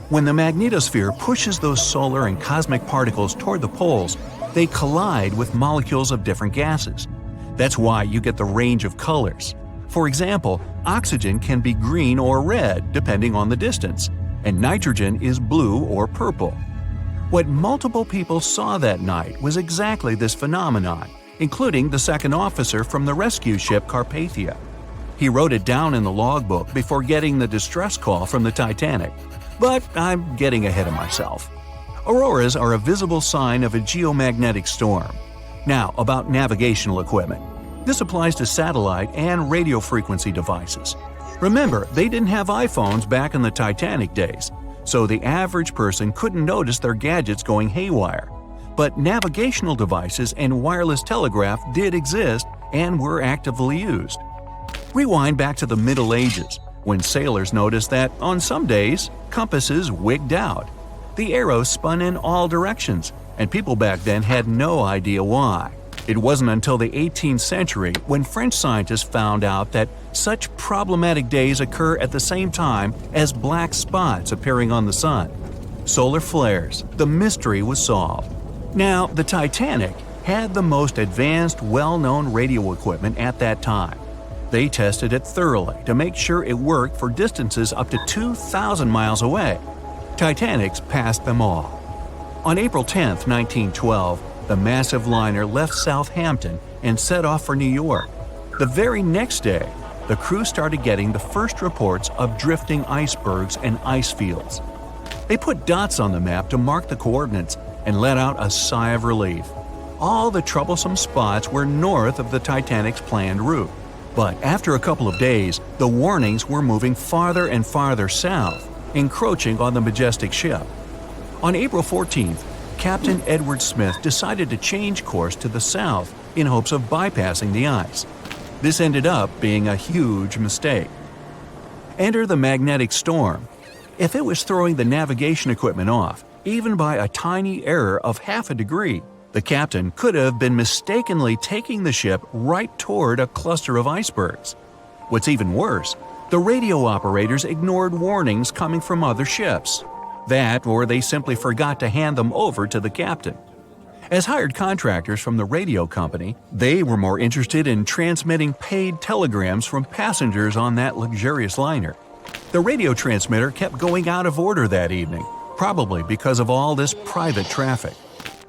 When the magnetosphere pushes those solar and cosmic particles toward the poles, they collide with molecules of different gases. That's why you get the range of colors. For example, oxygen can be green or red depending on the distance, and nitrogen is blue or purple. What multiple people saw that night was exactly this phenomenon, including the second officer from the rescue ship Carpathia. He wrote it down in the logbook before getting the distress call from the Titanic. But I'm getting ahead of myself. Auroras are a visible sign of a geomagnetic storm. Now, about navigational equipment. This applies to satellite and radio frequency devices. Remember, they didn't have iPhones back in the Titanic days, so the average person couldn't notice their gadgets going haywire. But navigational devices and wireless telegraph did exist and were actively used. Rewind back to the Middle Ages, when sailors noticed that, on some days, compasses wigged out. The arrows spun in all directions, and people back then had no idea why. It wasn't until the 18th century when French scientists found out that such problematic days occur at the same time as black spots appearing on the sun. Solar flares, the mystery was solved. Now, the Titanic had the most advanced, well-known radio equipment at that time. They tested it thoroughly to make sure it worked for distances up to 2,000 miles away. Titanics passed them all. On April 10, 1912, the massive liner left Southampton and set off for New York. The very next day, the crew started getting the first reports of drifting icebergs and ice fields. They put dots on the map to mark the coordinates and let out a sigh of relief. All the troublesome spots were north of the Titanic's planned route. But after a couple of days, the warnings were moving farther and farther south, encroaching on the majestic ship. On April 14th, Captain Edward Smith decided to change course to the south in hopes of bypassing the ice. This ended up being a huge mistake. Enter the magnetic storm. If it was throwing the navigation equipment off, even by a tiny error of half a degree, the captain could have been mistakenly taking the ship right toward a cluster of icebergs. What's even worse, the radio operators ignored warnings coming from other ships. That, or they simply forgot to hand them over to the captain. As hired contractors from the radio company, they were more interested in transmitting paid telegrams from passengers on that luxurious liner. The radio transmitter kept going out of order that evening, probably because of all this private traffic.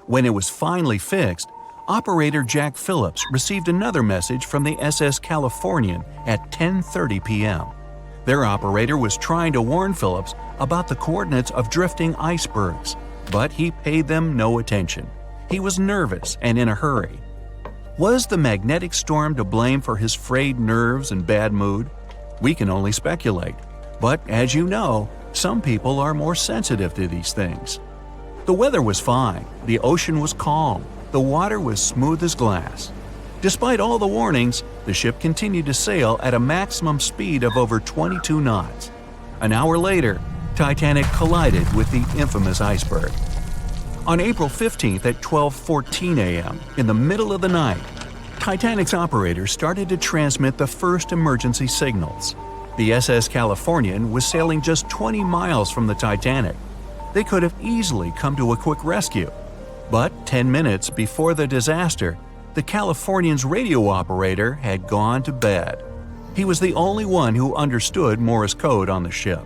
When it was finally fixed, operator Jack Phillips received another message from the SS Californian at 10:30 p.m. Their operator was trying to warn Phillips about the coordinates of drifting icebergs, but he paid them no attention. He was nervous and in a hurry. Was the magnetic storm to blame for his frayed nerves and bad mood? We can only speculate. But as you know, some people are more sensitive to these things. The weather was fine, the ocean was calm, the water was smooth as glass. Despite all the warnings, the ship continued to sail at a maximum speed of over 22 knots. An hour later, Titanic collided with the infamous iceberg. On April 15th at 12:14 a.m., in the middle of the night, Titanic's operator started to transmit the first emergency signals. The SS Californian was sailing just 20 miles from the Titanic. They could have easily come to a quick rescue. But 10 minutes before the disaster, the Californian's radio operator had gone to bed. He was the only one who understood Morse code on the ship.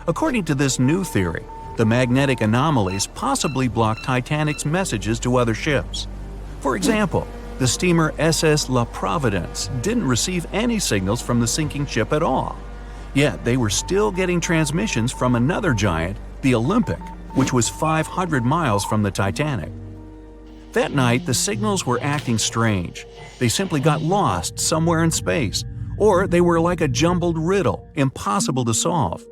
According to this new theory, the magnetic anomalies possibly blocked Titanic's messages to other ships. For example, the steamer SS La Providence didn't receive any signals from the sinking ship at all. Yet they were still getting transmissions from another giant, the Olympic, which was 500 miles from the Titanic. That night, the signals were acting strange. They simply got lost somewhere in space, or they were like a jumbled riddle, impossible to solve.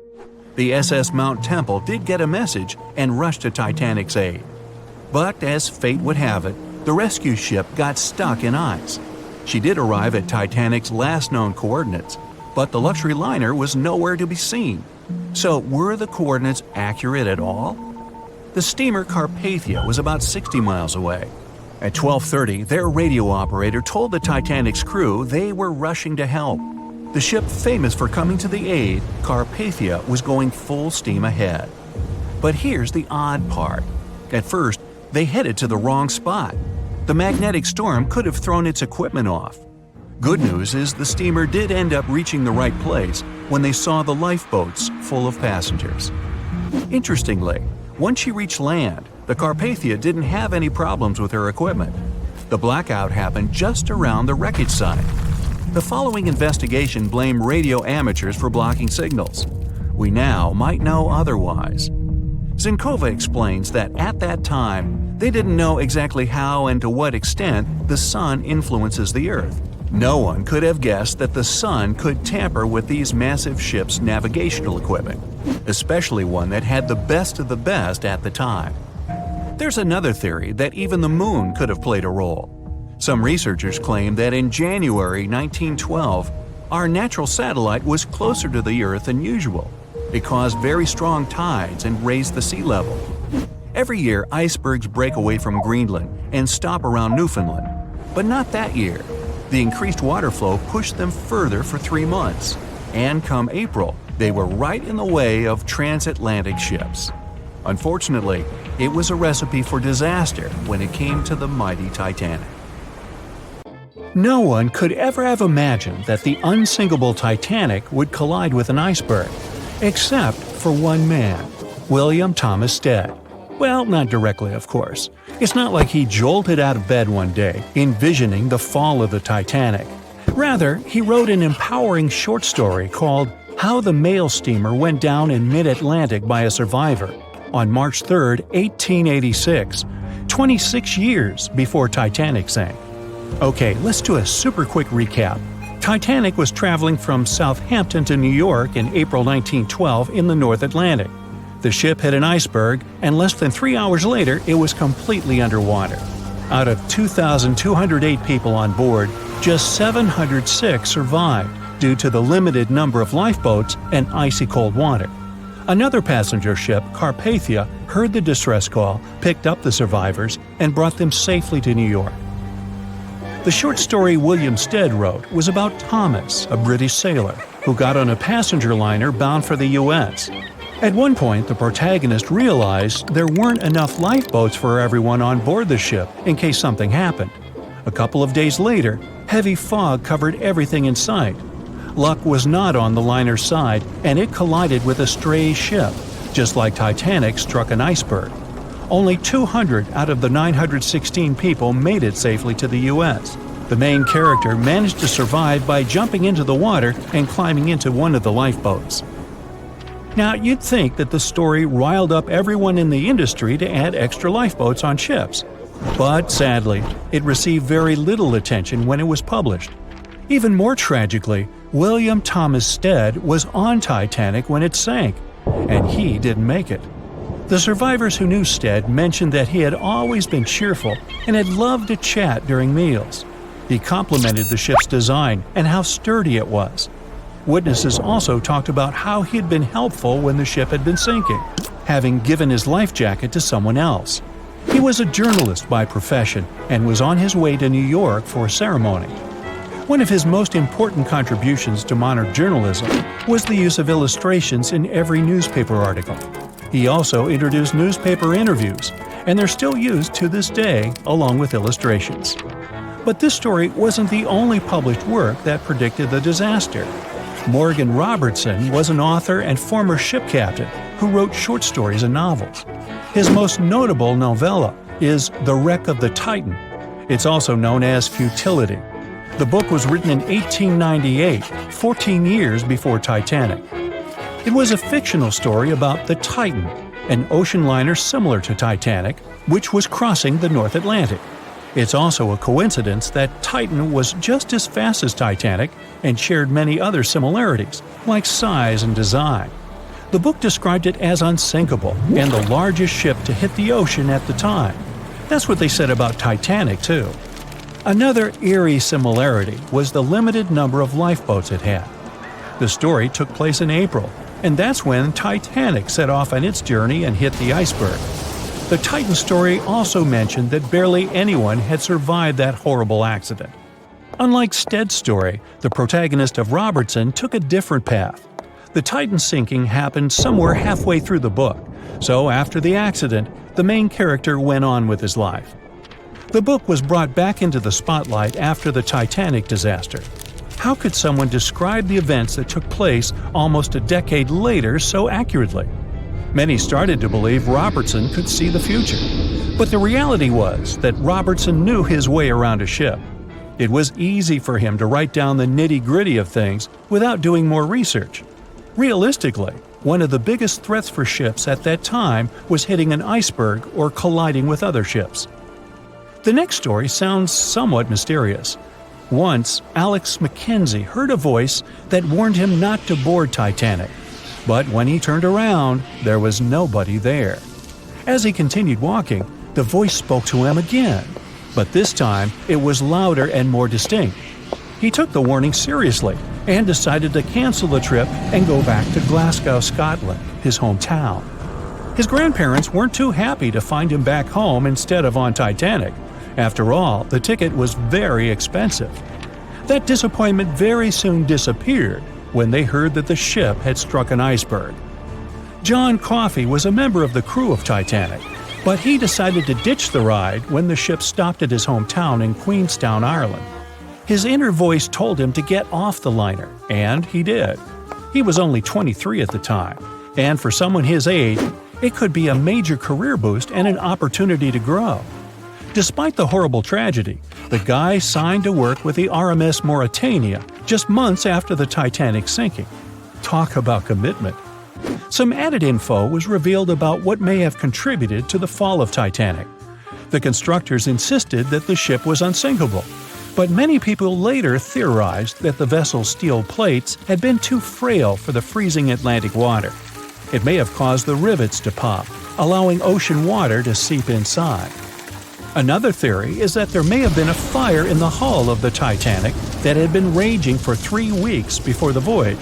The SS Mount Temple did get a message and rushed to Titanic's aid. But as fate would have it, the rescue ship got stuck in ice. She did arrive at Titanic's last known coordinates, but the luxury liner was nowhere to be seen. So were the coordinates accurate at all? The steamer Carpathia was about 60 miles away. At 12:30, their radio operator told the Titanic's crew they were rushing to help. The ship famous for coming to the aid, Carpathia was going full steam ahead. But here's the odd part. At first, they headed to the wrong spot. The magnetic storm could have thrown its equipment off. Good news is the steamer did end up reaching the right place when they saw the lifeboats full of passengers. Interestingly, once she reached land, the Carpathia didn't have any problems with her equipment. The blackout happened just around the wreckage site. The following investigation blamed radio amateurs for blocking signals. We now might know otherwise. Zinkova explains that at that time, they didn't know exactly how and to what extent the sun influences the Earth. No one could have guessed that the sun could tamper with these massive ships' navigational equipment, especially one that had the best of the best at the time. There's another theory that even the moon could have played a role. Some researchers claim that in January 1912, our natural satellite was closer to the Earth than usual. It caused very strong tides and raised the sea level. Every year, icebergs break away from Greenland and stop around Newfoundland. But not that year. The increased water flow pushed them further for 3 months. And come April, they were right in the way of transatlantic ships. Unfortunately, it was a recipe for disaster when it came to the mighty Titanic. No one could ever have imagined that the unsinkable Titanic would collide with an iceberg, except for one man, William Thomas Stead. Well, not directly, of course. It's not like he jolted out of bed one day, envisioning the fall of the Titanic. Rather, he wrote an empowering short story called How the Mail Steamer Went Down in Mid-Atlantic by a Survivor on March 3, 1886, 26 years before Titanic sank. Okay, let's do a super quick recap. Titanic was traveling from Southampton to New York in April 1912 in the North Atlantic. The ship hit an iceberg, and less than 3 hours later, it was completely underwater. Out of 2,208 people on board, just 706 survived due to the limited number of lifeboats and icy cold water. Another passenger ship, Carpathia, heard the distress call, picked up the survivors, and brought them safely to New York. The short story William Stead wrote was about Thomas, a British sailor, who got on a passenger liner bound for the U.S. At one point, the protagonist realized there weren't enough lifeboats for everyone on board the ship in case something happened. A couple of days later, heavy fog covered everything in sight. Luck was not on the liner's side, and it collided with a stray ship, just like Titanic struck an iceberg. Only 200 out of the 916 people made it safely to the U.S. The main character managed to survive by jumping into the water and climbing into one of the lifeboats. Now, you'd think that the story riled up everyone in the industry to add extra lifeboats on ships. But sadly, it received very little attention when it was published. Even more tragically, William Thomas Stead was on Titanic when it sank, and he didn't make it. The survivors who knew Stead mentioned that he had always been cheerful and had loved to chat during meals. He complimented the ship's design and how sturdy it was. Witnesses also talked about how he had been helpful when the ship had been sinking, having given his life jacket to someone else. He was a journalist by profession and was on his way to New York for a ceremony. One of his most important contributions to modern journalism was the use of illustrations in every newspaper article. He also introduced newspaper interviews, and they're still used to this day along with illustrations. But this story wasn't the only published work that predicted the disaster. Morgan Robertson was an author and former ship captain who wrote short stories and novels. His most notable novella is The Wreck of the Titan. It's also known as Futility. The book was written in 1898, 14 years before Titanic. It was a fictional story about the Titan, an ocean liner similar to Titanic, which was crossing the North Atlantic. It's also a coincidence that Titan was just as fast as Titanic and shared many other similarities, like size and design. The book described it as unsinkable and the largest ship to hit the ocean at the time. That's what they said about Titanic, too. Another eerie similarity was the limited number of lifeboats it had. The story took place in April, and that's when Titanic set off on its journey and hit the iceberg. The Titan story also mentioned that barely anyone had survived that horrible accident. Unlike Stead's story, the protagonist of Robertson took a different path. The Titan sinking happened somewhere halfway through the book, so after the accident, the main character went on with his life. The book was brought back into the spotlight after the Titanic disaster. How could someone describe the events that took place almost a decade later so accurately? Many started to believe Robertson could see the future. But the reality was that Robertson knew his way around a ship. It was easy for him to write down the nitty-gritty of things without doing more research. Realistically, one of the biggest threats for ships at that time was hitting an iceberg or colliding with other ships. The next story sounds somewhat mysterious. Once, Alex Mackenzie heard a voice that warned him not to board Titanic. But when he turned around, there was nobody there. As he continued walking, the voice spoke to him again, but this time it was louder and more distinct. He took the warning seriously and decided to cancel the trip and go back to Glasgow, Scotland, his hometown. His grandparents weren't too happy to find him back home instead of on Titanic. After all, the ticket was very expensive. That disappointment very soon disappeared when they heard that the ship had struck an iceberg. John Coffey was a member of the crew of Titanic, but he decided to ditch the ride when the ship stopped at his hometown in Queenstown, Ireland. His inner voice told him to get off the liner, and he did. He was only 23 at the time, and for someone his age, it could be a major career boost and an opportunity to grow. Despite the horrible tragedy, the guy signed to work with the RMS Mauritania just months after the Titanic sinking. Talk about commitment. Some added info was revealed about what may have contributed to the fall of Titanic. The constructors insisted that the ship was unsinkable, but many people later theorized that the vessel's steel plates had been too frail for the freezing Atlantic water. It may have caused the rivets to pop, allowing ocean water to seep inside. Another theory is that there may have been a fire in the hull of the Titanic that had been raging for 3 weeks before the voyage.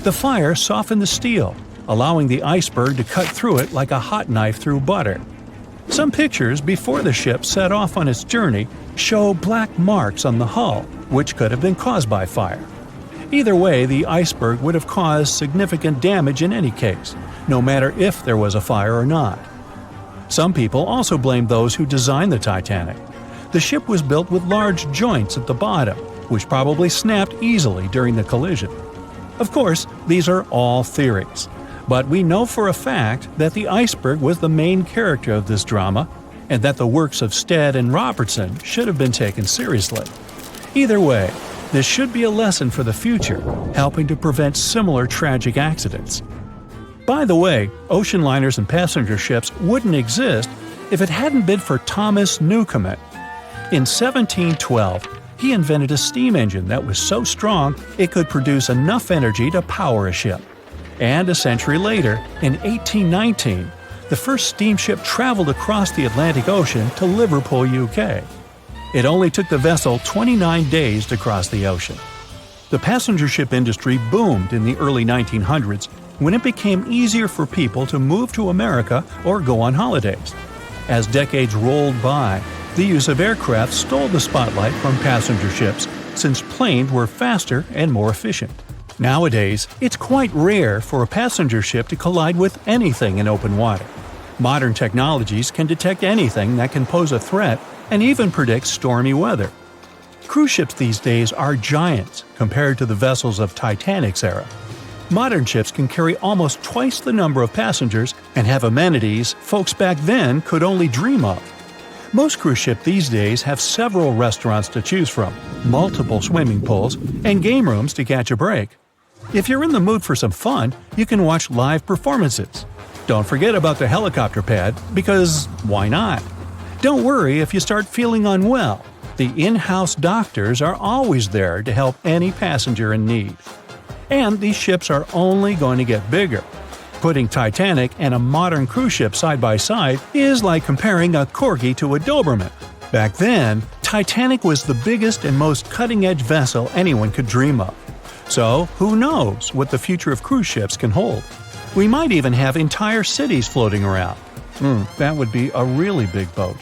The fire softened the steel, allowing the iceberg to cut through it like a hot knife through butter. Some pictures before the ship set off on its journey show black marks on the hull, which could have been caused by fire. Either way, the iceberg would have caused significant damage in any case, no matter if there was a fire or not. Some people also blame those who designed the Titanic. The ship was built with large joints at the bottom, which probably snapped easily during the collision. Of course, these are all theories. But we know for a fact that the Iceberg was the main character of this drama, and that the works of Stead and Robertson should have been taken seriously. Either way, this should be a lesson for the future, helping to prevent similar tragic accidents. By the way, ocean liners and passenger ships wouldn't exist if it hadn't been for Thomas Newcomen. In 1712, he invented a steam engine that was so strong it could produce enough energy to power a ship. And a century later, in 1819, the first steamship traveled across the Atlantic Ocean to Liverpool, UK. It only took the vessel 29 days to cross the ocean. The passenger ship industry boomed in the early 1900s when it became easier for people to move to America or go on holidays. As decades rolled by, the use of aircraft stole the spotlight from passenger ships since planes were faster and more efficient. Nowadays, it's quite rare for a passenger ship to collide with anything in open water. Modern technologies can detect anything that can pose a threat and even predict stormy weather. Cruise ships these days are giants compared to the vessels of Titanic's era. Modern ships can carry almost twice the number of passengers and have amenities folks back then could only dream of. Most cruise ships these days have several restaurants to choose from, multiple swimming pools, and game rooms to catch a break. If you're in the mood for some fun, you can watch live performances. Don't forget about the helicopter pad, because why not? Don't worry if you start feeling unwell. The in-house doctors are always there to help any passenger in need. And these ships are only going to get bigger. Putting Titanic and a modern cruise ship side by side is like comparing a Corgi to a Doberman. Back then, Titanic was the biggest and most cutting-edge vessel anyone could dream of. So, who knows what the future of cruise ships can hold? We might even have entire cities floating around. That would be a really big boat.